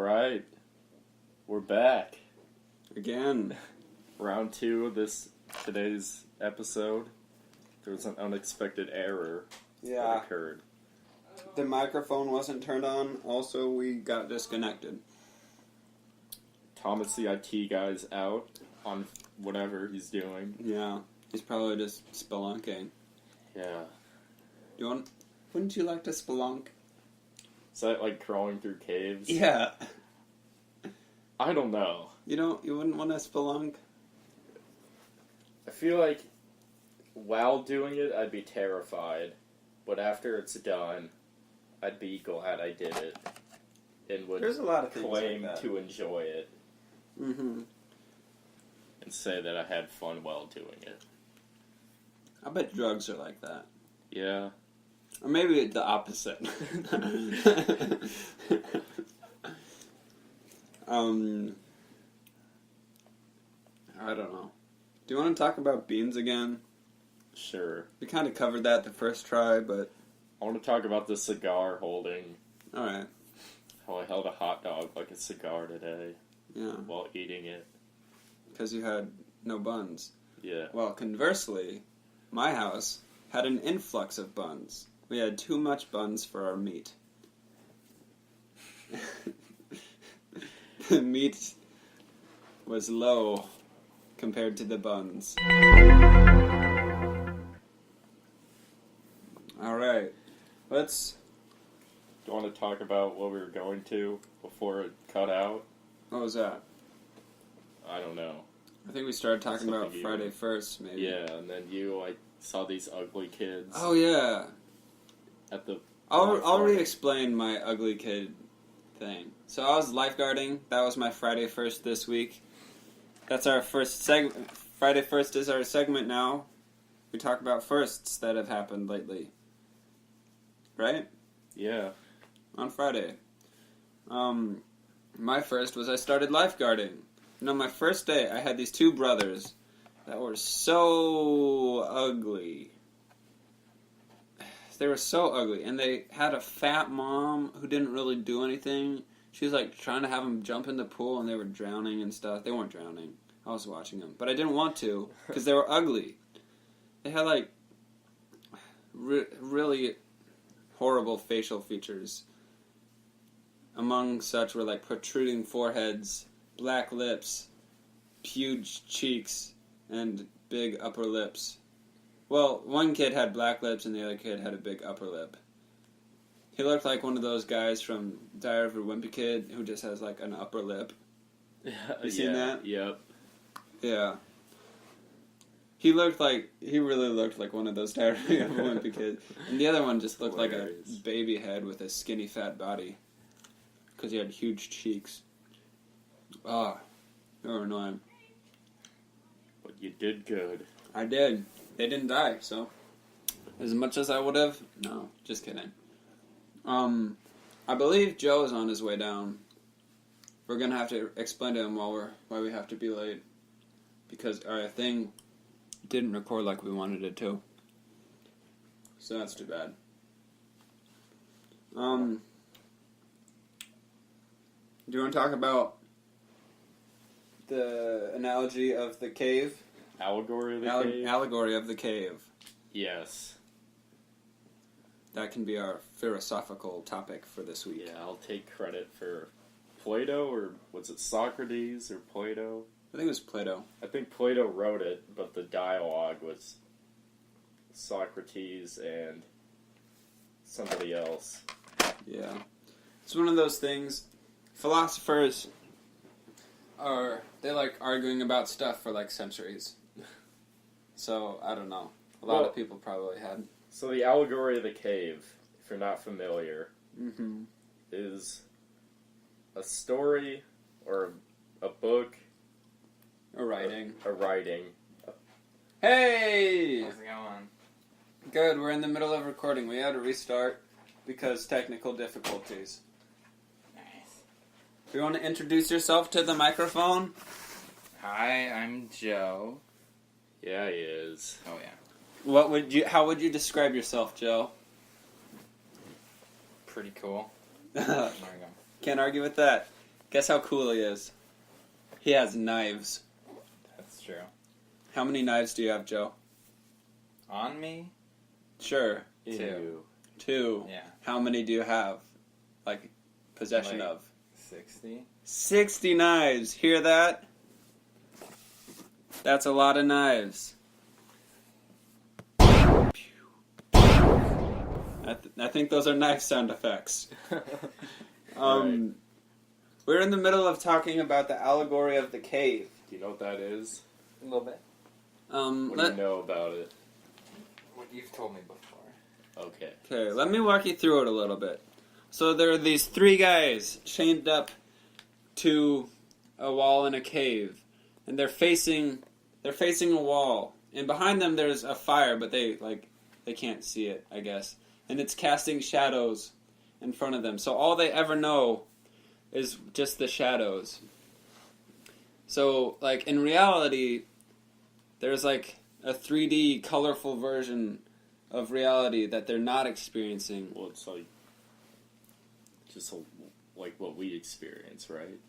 Alright, we're back. Again. Round 2 of today's episode. There was an unexpected error that occurred. The microphone wasn't turned on, also we got disconnected. Thomas, the IT guy's out on whatever he's doing. Yeah, he's probably just spelunking. Yeah. Wouldn't you like to spelunk? Is that like crawling through caves? Yeah. I don't know. You wouldn't want to spelunk? I feel like while doing it, I'd be terrified. But after it's done, I'd be glad I did it. And would There's a lot of claim like that. to enjoy it. Mm-hmm. And say that I had fun while doing it. I bet drugs are like that. Yeah. Or maybe the opposite. I don't know. Do you want to talk about beans again? Sure. We kind of covered that the first try, but... I want to talk about the cigar holding. Alright. How I held a hot dog like a cigar today. Yeah. While eating it. Because you had no buns. Yeah. Well, conversely, my house had an influx of buns. We had too much buns for our meat. The meat was low compared to the buns. Alright, let's... Do you want to talk about what we were going to before it cut out? What was that? I don't know. I think we started talking about Something Friday 1st, maybe. Yeah, and then you, saw these ugly kids. Oh, yeah. At the... I'll re-explain my ugly kid thing. So I was lifeguarding. That was my Friday 1st this week. That's our first segment. Friday 1st is our segment now. We talk about firsts that have happened lately. Right? Yeah. On Friday. My first was I started lifeguarding. On my first day, I had these two brothers that were so ugly. They were so ugly, and they had a fat mom who didn't really do anything. She was like trying to have them jump in the pool, and they were drowning and stuff. They weren't drowning. I was watching them, but I didn't want to because they were ugly. They had like really horrible facial features. Among such were like protruding foreheads, black lips, huge cheeks, and big upper lips. Well, one kid had black lips and the other kid had a big upper lip. He looked like one of those guys from Diary of a Wimpy Kid who just has like an upper lip. You seen that? Yep. Yeah. He really looked like one of those Diary of a Wimpy Kids. And the other one just looked like a baby head with a skinny fat body. Because he had huge cheeks. Ah, they were annoying. But you did good. I did. They didn't die, so as much as I would have. No, just kidding. I believe Joe is on his way down. We're gonna have to explain to him why we have to be late because our thing didn't record like we wanted it to. So that's too bad. Do you want to talk about the analogy of the cave? Allegory of the cave? Allegory of the cave. Yes. That can be our philosophical topic for this week. Yeah, I'll take credit for Plato, or was it Socrates or Plato? I think it was Plato. I think Plato wrote it, but the dialogue was Socrates and somebody else. Yeah. It's one of those things. Philosophers they like arguing about stuff for like centuries. So, I don't know. A lot of people probably had. So the allegory of the cave, if you're not familiar, is a story or a book. A writing. A writing. Hey! How's it going? Good, we're in the middle of recording. We had to restart because technical difficulties. Nice. Do you want to introduce yourself to the microphone? Hi, I'm Joe. Yeah, he is. Oh yeah. How would you describe yourself, Joe? Pretty cool. Can't There we go. argue with that. Guess how cool he is. He has knives. That's true. How many knives do you have, Joe? On me? Sure. Two. 2. Yeah. How many do you have? Like, possession Like- of? 60? 60 knives. Hear that? That's a lot of knives. I think those are knife sound effects. Right. We're in the middle of talking about the allegory of the cave. Do you know what that is? A little bit. What do you know about it? What you've told me before. Okay. Okay, let me walk you through it a little bit. So there are these 3 guys chained up to a wall in a cave, and they're facing a wall, and behind them there's a fire, but they can't see it, I guess, and it's casting shadows in front of them. So all they ever know is just the shadows. So like in reality, there's like a 3D colorful version of reality that they're not experiencing. Well, it's like just like what we experience, right?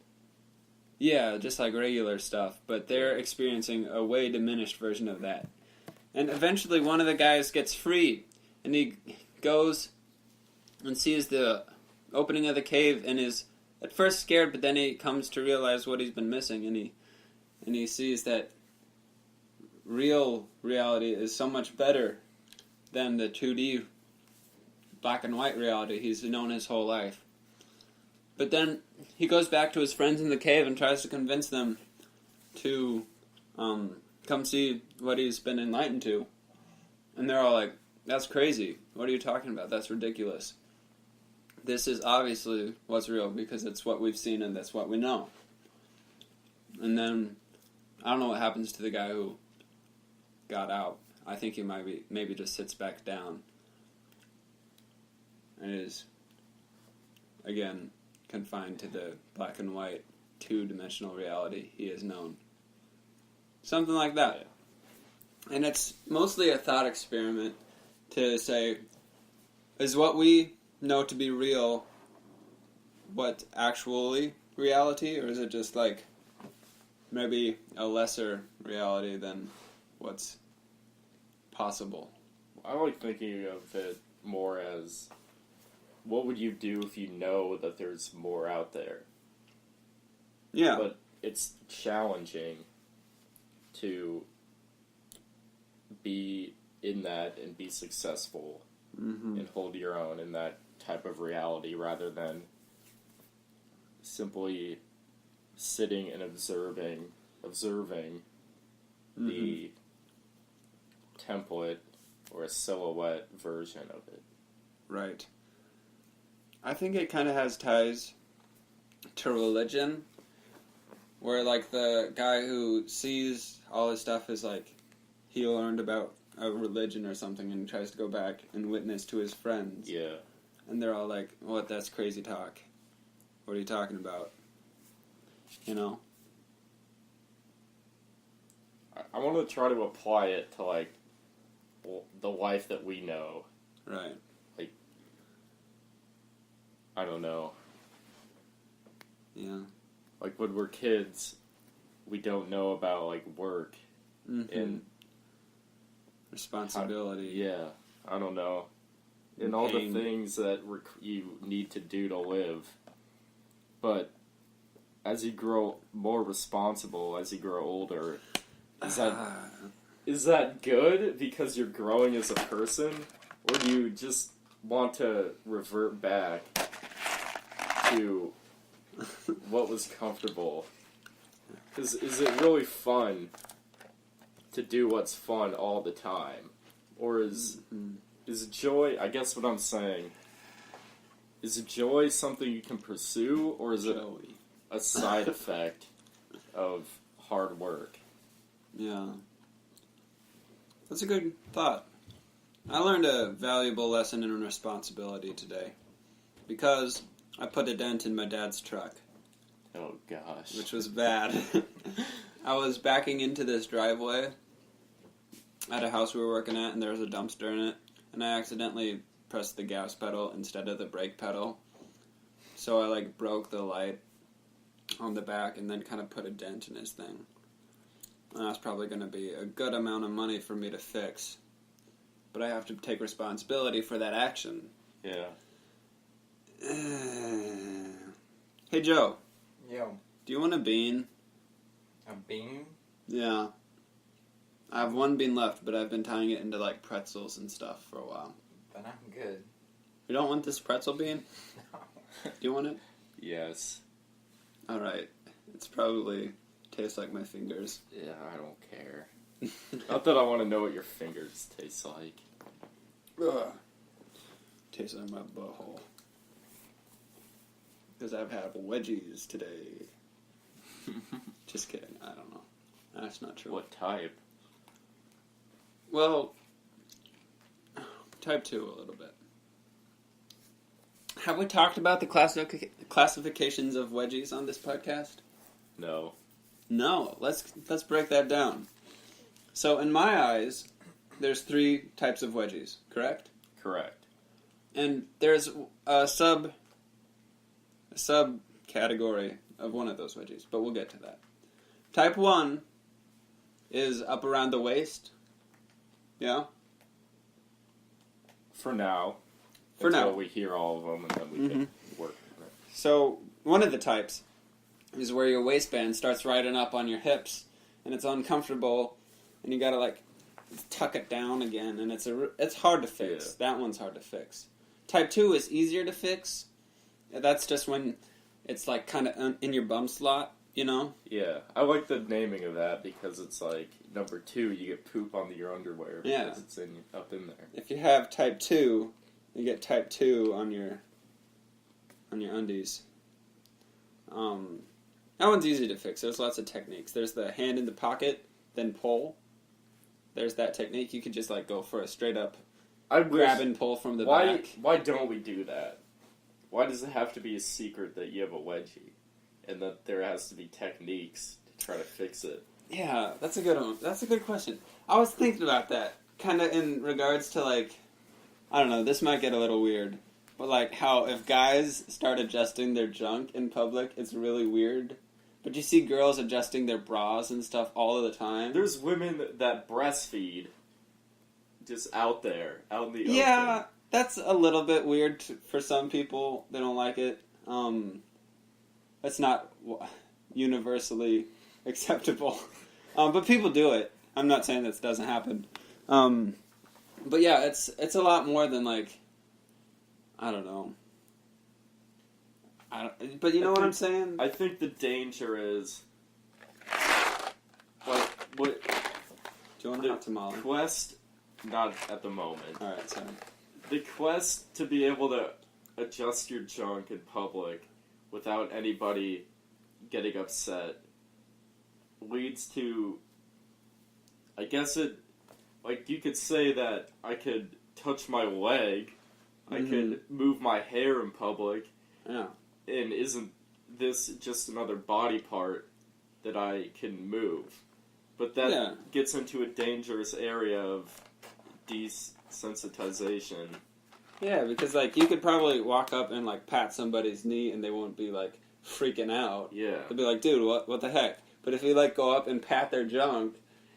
Yeah, just like regular stuff, but they're experiencing a way diminished version of that. And eventually one of the guys gets free, and he goes and sees the opening of the cave and is at first scared, but then he comes to realize what he's been missing, and he sees that real reality is so much better than the 2D black and white reality he's known his whole life. But then he goes back to his friends in the cave and tries to convince them to come see what he's been enlightened to. And they're all like, that's crazy. What are you talking about? That's ridiculous. This is obviously what's real because it's what we've seen and that's what we know. And then, I don't know what happens to the guy who got out. I think he maybe just sits back down and is, again, confined to the black and white, 2-dimensional reality he has known. Something like that. And it's mostly a thought experiment to say, is what we know to be real what actually reality, or is it just like maybe a lesser reality than what's possible? I like thinking of it more as, what would you do if you know that there's more out there? Yeah. But it's challenging to be in that and be successful and hold your own in that type of reality rather than simply sitting and observing the template or a silhouette version of it. Right. I think it kind of has ties to religion, where like the guy who sees all his stuff is like he learned about a religion or something and tries to go back and witness to his friends. Yeah. And they're all like, what, that's crazy talk. What are you talking about? You know? I want to try to apply it to, like, the life that we know. Right. Like, I don't know. Yeah. Like, when we're kids, we don't know about, like, work and responsibility. yeah, I don't know. And all the Pain. things that you need to do to live. But as you grow more responsible, as you grow older, is that good because you're growing as a person? Or do you just want to revert back to what was comfortable? Because is it really fun to do what's fun all the time? Or is joy, I guess what I'm saying, is joy something you can pursue, or is it a side effect of hard work? Yeah. That's a good thought. I learned a valuable lesson in responsibility today because I put a dent in my dad's truck, Oh gosh. which was bad. I was backing into this driveway at a house we were working at, and there was a dumpster in it, and I accidentally pressed the gas pedal instead of the brake pedal, so I, like, broke the light on the back and then kind of put a dent in his thing. And that's probably going to be a good amount of money for me to fix. But I have to take responsibility for that action. Yeah. Hey, Joe. Yo. Do you want a bean? A bean? Yeah. I have one bean left, but I've been tying it into, like, pretzels and stuff for a while. But I'm good. You don't want this pretzel bean? No. Do you want it? Yes. Alright. It's probably tastes like my fingers. Yeah, I don't care. Not that I want to know what your fingers taste like. Ugh. Tastes like my butthole. Because I've had wedgies today. Just kidding. I don't know. That's not true. What type? Well, type 2 a little bit. Have we talked about the classifications of wedgies on this podcast? No. No. Let's break that down. So, in my eyes, there's 3 types of wedgies, correct? Correct. And there's a subcategory of one of those wedgies, but we'll get to that. Type 1 is up around the waist. Yeah? For now. For now. Until we hear all of them, and then we can work on it. So, one of the types is where your waistband starts riding up on your hips, and it's uncomfortable, and you gotta, like, tuck it down again, and it's hard to fix. Yeah. That one's hard to fix. Type 2 is easier to fix. That's just when it's, like, kind of in your bum slot, you know? Yeah, I like the naming of that because it's like, number 2, you get poop on your underwear because Yeah. it's up in there. If you have type 2, you get type 2 on your undies. That one's easy to fix. There's lots of techniques. There's the hand in the pocket, then pull. There's that technique. You could just like go for a straight up grab and pull from the back. Why don't we do that? Why does it have to be a secret that you have a wedgie? And that there has to be techniques to try to fix it? Yeah, that's a good one. That's a good question. I was thinking about that, kind of in regards to like, I don't know, this might get a little weird, but like how if guys start adjusting their junk in public, it's really weird. But you see girls adjusting their bras and stuff all of the time. There's women that breastfeed just out there, out in the open. Yeah, that's a little bit weird for some people. They don't like it. It's not universally acceptable. But people do it. I'm not saying this doesn't happen. But yeah, it's a lot more than like, I don't know. But you know what I'm saying? I think the danger is, like, what... Do you want a hot tamale? Quest, not at the moment. Alright, sorry. The quest to be able to adjust your junk in public without anybody getting upset leads to, I guess it, like, you could say that I could touch my leg, I could move my hair in public, Yeah. and isn't this just another body part that I can move? But that gets into a dangerous area of desensitization. Yeah, because like you could probably walk up and like pat somebody's knee and they won't be like freaking out. Yeah. They'll be like, dude, what the heck? But if you like go up and pat their junk,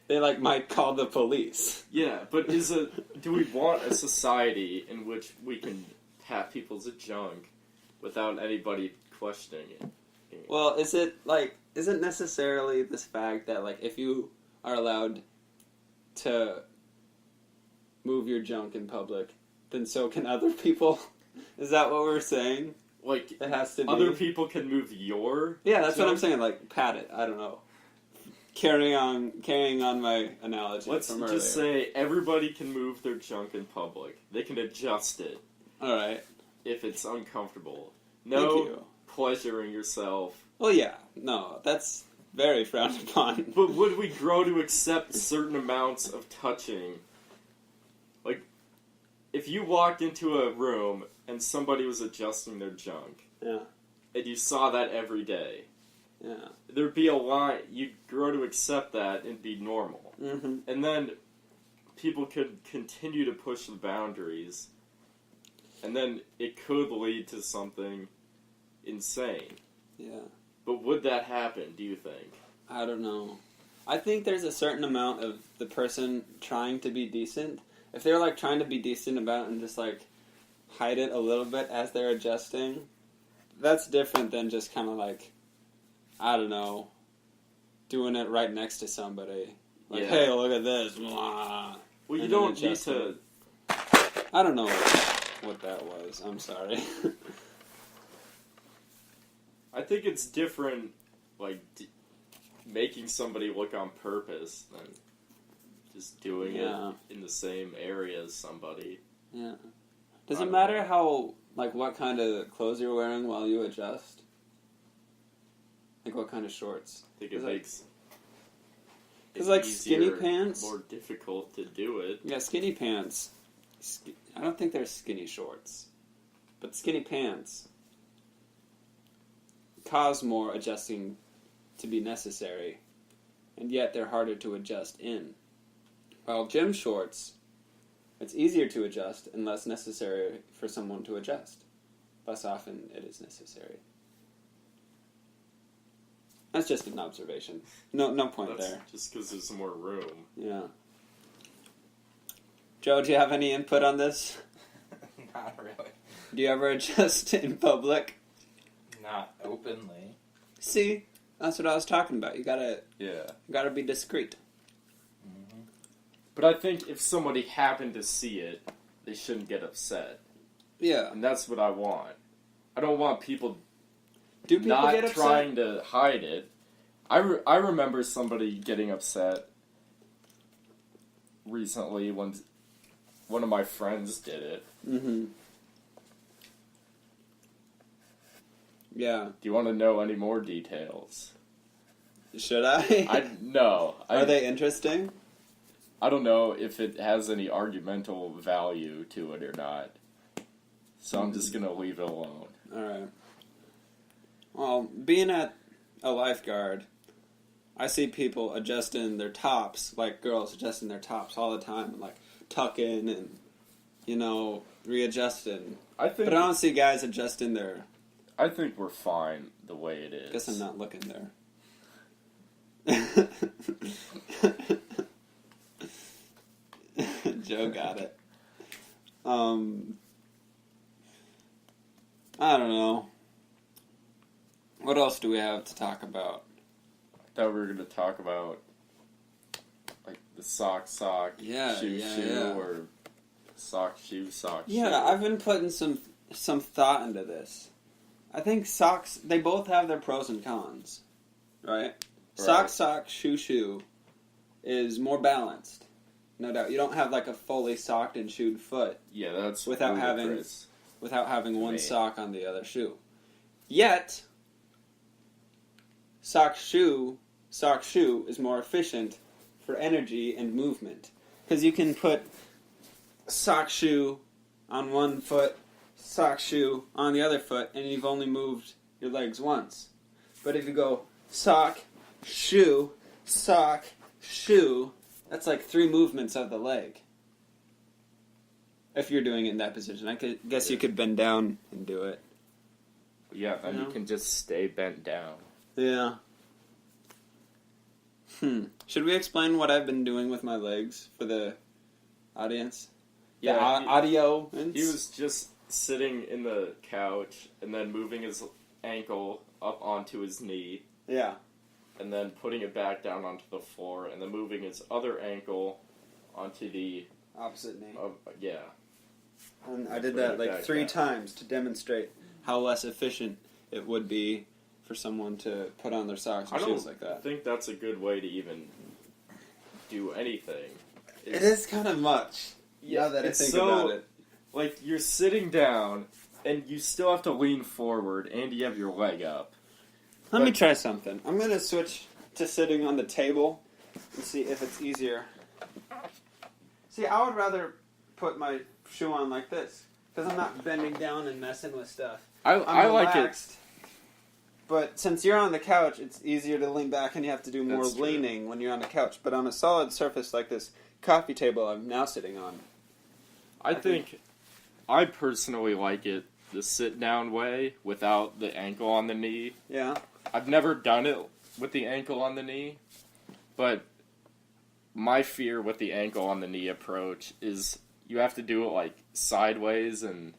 they like might call the police. Yeah, but do we want a society in which we can pat people's junk without anybody questioning it? Well, isn't necessarily this fact that like if you are allowed to move your junk in public, then so can other people? Is that what we're saying? Like, it has to be. Other people can move your Yeah, that's junk? what I'm saying, like pat it. I don't know. Carrying on my analogy Let's from earlier. just say everybody can move their junk in public. They can adjust it. Alright. If it's uncomfortable. Thank No you. pleasuring yourself. Well, yeah. No, that's very frowned upon. But would we grow to accept certain amounts of touching? Like, if you walked into a room and somebody was adjusting their junk, Yeah. and you saw that every day, Yeah. there'd be a line, you'd grow to accept that and be normal. Mm-hmm. And then people could continue to push the boundaries, and then it could lead to something insane. Yeah. But would that happen, do you think? I don't know. I think there's a certain amount of the person trying to be decent. If they're, like, trying to be decent about it and just, like, hide it a little bit as they're adjusting, that's different than just kind of, like, I don't know, doing it right next to somebody. Like, Yeah. hey, look at this. Blah. Well, you And don't then need to... I don't know what that was. I'm sorry. I think it's different, like, making somebody look on purpose than just doing Yeah. it in the same area as somebody. Yeah. Does I it don't matter know. how, like, what kind of clothes you're wearing while you adjust? Like, what kind of shorts? I think it Is that- makes 'Cause, it like, skinny easier, pants- more difficult to do it. Yeah, skinny pants. I don't think they're skinny shorts. But skinny pants cause more adjusting to be necessary. And yet they're harder to adjust in. While gym shorts, it's easier to adjust and less necessary for someone to adjust. Less often it is necessary. That's just an observation. No point That's there. just because there's more room. Yeah. Joe, do you have any input on this? Not really. Do you ever adjust in public? Not openly. See, that's what I was talking about. You gotta be discreet. Mm-hmm. But I think if somebody happened to see it, they shouldn't get upset. Yeah. And that's what I want. I don't want people Do people not get upset? trying to hide it. I remember somebody getting upset recently when one of my friends did it. Mm-hmm. Yeah. Do you want to know any more details? Should I? No. Are they interesting? I don't know if it has any argumental value to it or not. So I'm just going to leave it alone. Alright. Well, being at a lifeguard, I see people adjusting their tops, like girls adjusting their tops all the time, and like tucking and, readjusting. I think But I don't see guys adjusting their... I think we're fine the way it is. Guess I'm not looking there. Joe got it. I don't know. What else do we have to talk about? I thought we were going to talk about like the sock, Yeah, shoe, yeah, shoe, yeah. or sock, shoe, shoe. Yeah, I've been putting some thought into this. I think socks, they both have their pros and cons, right? Sock, shoe is more balanced, no doubt. You don't have like a fully socked and shoed foot Yeah, that's without ludicrous. having one Right. sock on the other shoe. Yet, sock shoe is more efficient for energy and movement. Because you can put sock shoe on one foot, sock shoe on the other foot, and you've only moved your legs once. But if you go sock, shoe, that's like 3 movements of the leg. If you're doing it in that position. I guess you could bend down and do it. Yeah, then You you know? can just stay bent down. Yeah. Should we explain what I've been doing with my legs for the audience? Yeah, Audio. He was just sitting in the couch and then moving his ankle up onto his knee Yeah. and then putting it back down onto the floor and then moving his other ankle onto the Opposite knee. yeah. And I did Putting that it like back 3 down. times to demonstrate how less efficient it would be for someone to put on their socks I and don't shoes like that. think that's a good way to even do anything. It is kind of much. Yeah, that I it's think so- about it. Like, you're sitting down, and you still have to lean forward, and you have your leg up. Let me try something. I'm going to switch to sitting on the table and see if it's easier. See, I would rather put my shoe on like this because I'm not bending down and messing with stuff. I I'm like it. relaxed. But since you're on the couch, it's easier to lean back and you have to do more That's true. leaning when you're on the couch. But on a solid surface like this coffee table I'm now sitting on. I think I personally like it the sit-down way without the ankle on the knee. Yeah. I've never done it with the ankle on the knee, but my fear with the ankle on the knee approach is you have to do it like sideways and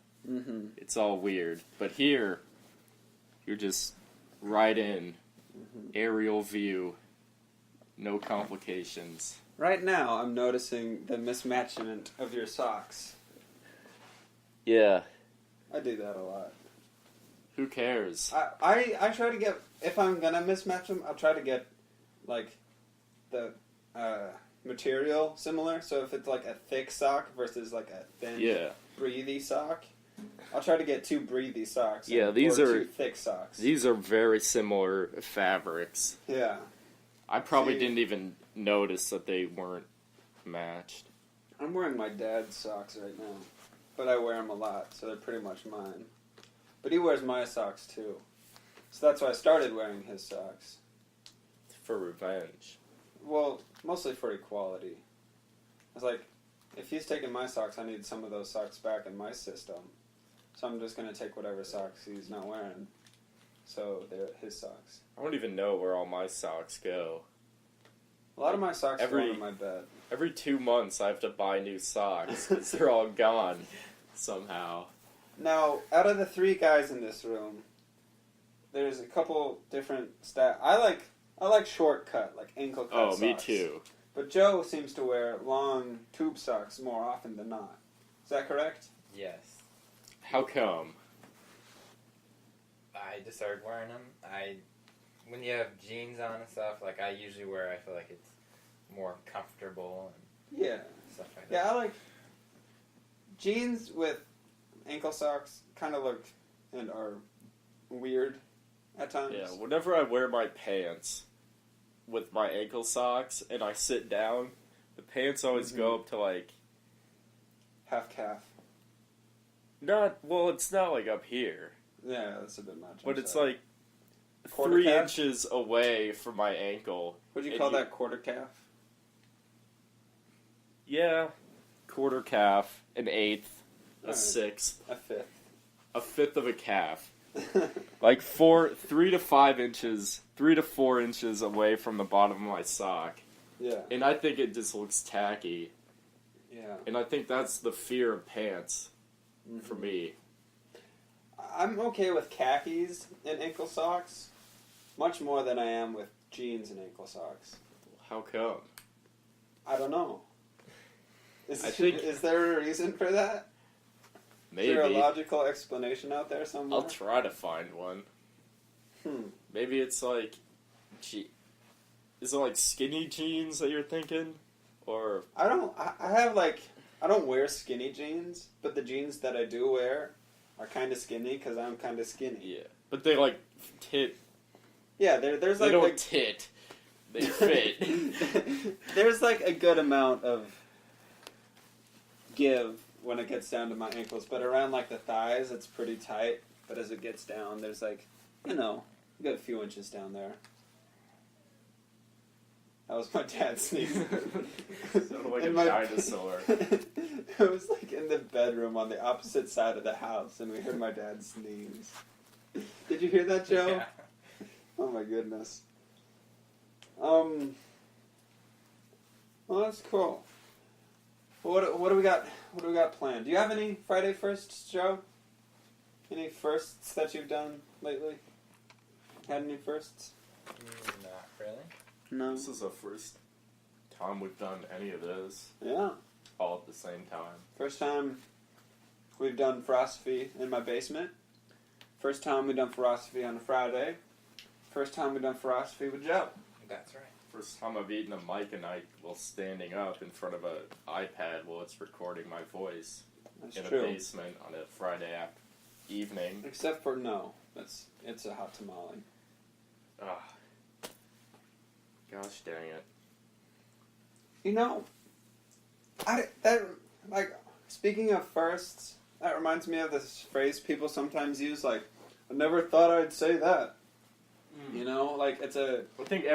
it's all weird. But here, you're just right in, aerial view, no complications. Right now, I'm noticing the mismatchment of your socks. Yeah. I do that a lot. Who cares? I try to get, if I'm gonna mismatch them, I'll try to get, like, the material similar. So if it's like a thick sock versus like a thin, breathy sock, I'll try to get 2 breathy socks. Yeah, or these are 2 thick socks. These are very similar fabrics. Yeah. I probably didn't even notice that they weren't matched. I'm wearing my dad's socks right now, but I wear them a lot, so they're pretty much mine. But he wears my socks too, so that's why I started wearing his socks. For revenge. Well, mostly for equality. I was like, if he's taking my socks, I need some of those socks back in my system. So I'm just going to take whatever socks he's not wearing. So they're his socks. I don't even know where all my socks go. A lot of my socks go under my bed. Every 2 months I have to buy new socks because they're all gone somehow. Now, out of the 3 guys in this room, there's a couple different I like short cut, like ankle cut socks. Oh, me too. But Joe seems to wear long tube socks more often than not. Is that correct? Yes. How come? I just started wearing them. When you have jeans on and stuff, like I usually wear, I feel like it's more comfortable and stuff like that. Yeah, I like jeans with ankle socks. Kind of look and are weird at times. Yeah, whenever I wear my pants with my ankle socks and I sit down, the pants always go up to like half calf. It's not like up here. Yeah, that's a bit much. But it's like quarter 3 calf? inches away from my ankle. Would you call that quarter calf? Yeah. Quarter calf, an eighth, a sixth, a fifth of a calf. Like 3 to 5 inches, 3 to 4 inches away from the bottom of my sock. Yeah. And I think it just looks tacky. Yeah. And I think that's the fear of pants for me. I'm okay with khakis and ankle socks, much more than I am with jeans and ankle socks. How come? I don't know. Is there a reason for that? Maybe. Is there a logical explanation out there somewhere? I'll try to find one. Maybe it's like... Is it like skinny jeans that you're thinking? Or... I don't wear skinny jeans, but the jeans that I do wear are kind of skinny because I'm kind of skinny. Yeah. But they like tit... Yeah, there's like... They don't tit. They fit. There's like a good amount of give when it gets down to my ankles, but around like the thighs it's pretty tight, but as it gets down there's like, you got a few inches down there. That was my dad sneezing. Sounded like a dinosaur. It was like in the bedroom on the opposite side of the house and we heard my dad sneeze. Did you hear that, Joe? Yeah. Oh my goodness. Well, that's cool. What do we got? What do we got planned? Do you have any Friday firsts, Joe? Any firsts that you've done lately? Had any firsts? Not really. No. This is the first time we've done any of this. Yeah. All at the same time. First time we've done philosophy in my basement. First time we've done philosophy on a Friday. First time we've done philosophy with Joe. That's right. First time I've eaten a Mike and Ike while standing up in front of an iPad while it's recording my voice. That's in true. a basement on a Friday evening. Except for it's a hot tamale. Ah. Gosh dang it. Speaking of firsts, that reminds me of this phrase people sometimes use, like, I never thought I'd say that. Like, it's a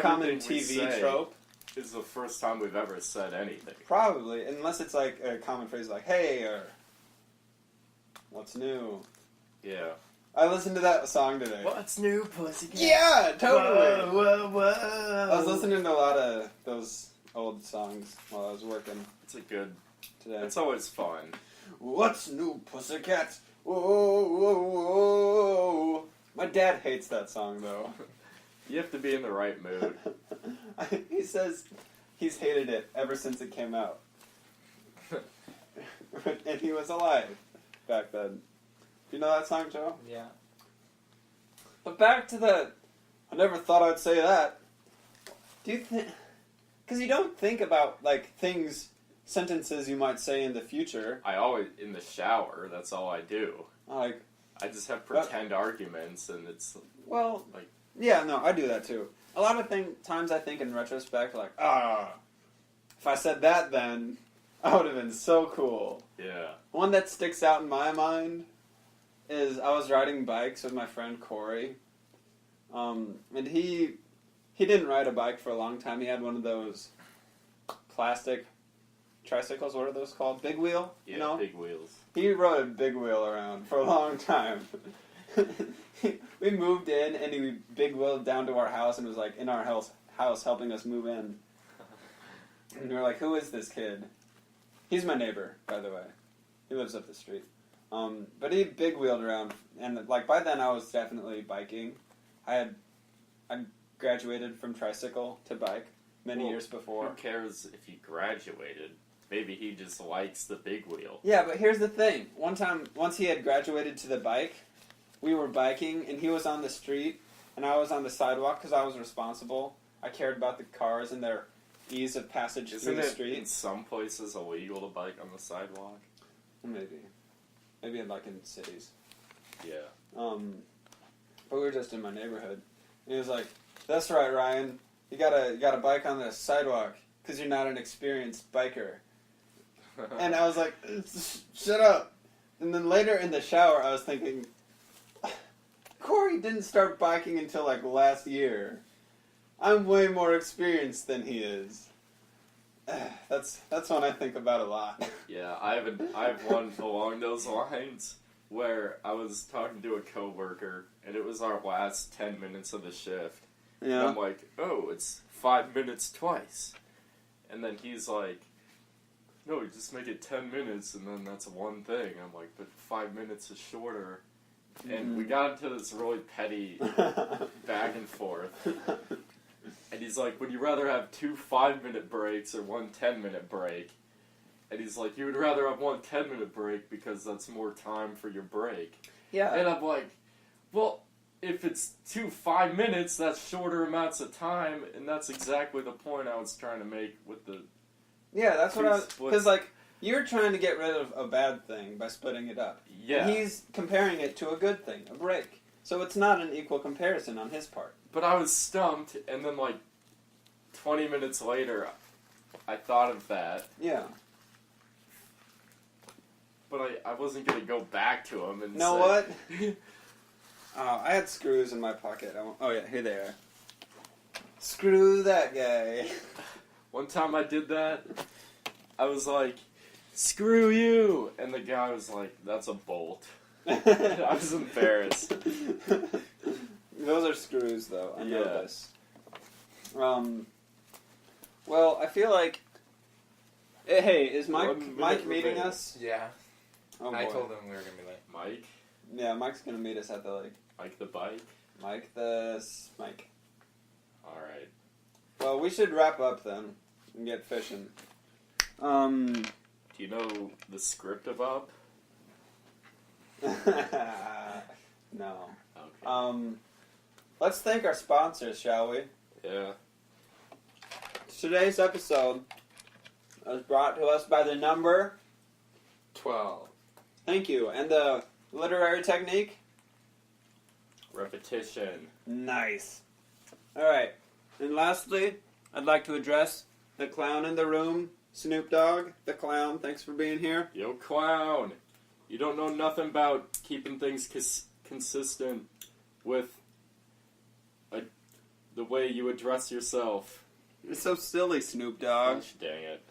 common TV trope. This is the first time we've ever said anything. Probably, unless it's like a common phrase like, hey, or what's new. Yeah. I listened to that song today. What's new, pussycat? Yeah, totally. Whoa, whoa. I was listening to a lot of those old songs while I was working It's a good... today. It's always fun. What's new, pussycat? Whoa, whoa, whoa. My dad hates that song, though. You have to be in the right mood. He says he's hated it ever since it came out. And he was alive back then. Do you know that song, Joe? Yeah. But back to the... I never thought I'd say that. Do you think... Because you don't think about, like, things, sentences you might say in the future. I always... In the shower, that's all I do. Like... I just have pretend arguments, and it's... Well... Like... Yeah, no, I do that, too. A lot of times I think in retrospect, like, if I said that then, I would have been so cool. Yeah. One that sticks out in my mind is I was riding bikes with my friend Corey, and he didn't ride a bike for a long time. He had one of those plastic tricycles. What are those called? Big wheel? Yeah, you know? big wheels. He rode a big wheel around for a long time. We moved in, and he big wheeled down to our house and was like in our house helping us move in. And we were like, "Who is this kid?" He's my neighbor, by the way. He lives up the street. But he big wheeled around, and like by then I was definitely biking. I graduated from tricycle to bike many years before. Who cares if he graduated? Maybe he just likes the big wheel. Yeah, but here's the thing. Once he had graduated to the bike, we were biking, and he was on the street, and I was on the sidewalk because I was responsible. I cared about the cars and their ease of passage through the street. In some places illegal to bike on the sidewalk? Maybe like in cities. Yeah. But we were just in my neighborhood, and he was like, "That's right, Ryan. You gotta bike on the sidewalk because you're not an experienced biker." And I was like, "Shut up." And then later in the shower, I was thinking, Corey didn't start biking until like last year. I'm way more experienced than he is. That's one I think about a lot. Yeah, I have one along those lines where I was talking to a coworker, and it was our last 10 minutes of the shift. Yeah. And I'm like, "Oh, it's 5 minutes twice," and then he's like, "No, you just make it 10 minutes, and then that's one thing." I'm like, "But 5 minutes is shorter." And we got into this really petty back and forth. And he's like, "Would you rather have 2 5-minute breaks or 1 10-minute break?" And he's like, "You would rather have 1 10-minute break because that's more time for your break." Yeah. And I'm like, "Well, if it's 2 5 minutes, that's shorter amounts of time," and that's exactly the point I was trying to make with the... Yeah, that's what I was... Splits. Because, like, you're trying to get rid of a bad thing by splitting it up. Yeah. And he's comparing it to a good thing, a break. So it's not an equal comparison on his part. But I was stumped, and then, like, 20 minutes later, I thought of that. Yeah. But I wasn't going to go back to him and Know say... what? I had screws in my pocket. Oh, yeah, here they are. Screw that guy. One time I did that, I was like, "Screw you!" And the guy was like, "That's a bolt." I was embarrassed. Those are screws, though. I know Yeah. this. Well, I feel like... Hey, is Mike 1 minute meeting remaining. us? Yeah. Oh, I boy. told him we were going to be late. Mike? Yeah, Mike's gonna meet us at the lake. Mike the bike? Mike. Alright. Well, we should wrap up then and get fishing. Do you know the script of Up? No. Okay. Let's thank our sponsors, shall we? Yeah. Today's episode was brought to us by the number 12. Thank you. And the literary technique? Repetition. Nice. Alright. And lastly, I'd like to address the clown in the room, Snoop Dogg, the clown. Thanks for being here. Yo, clown! You don't know nothing about keeping things consistent with the way you address yourself. You're so silly, Snoop Dogg. Gosh dang it.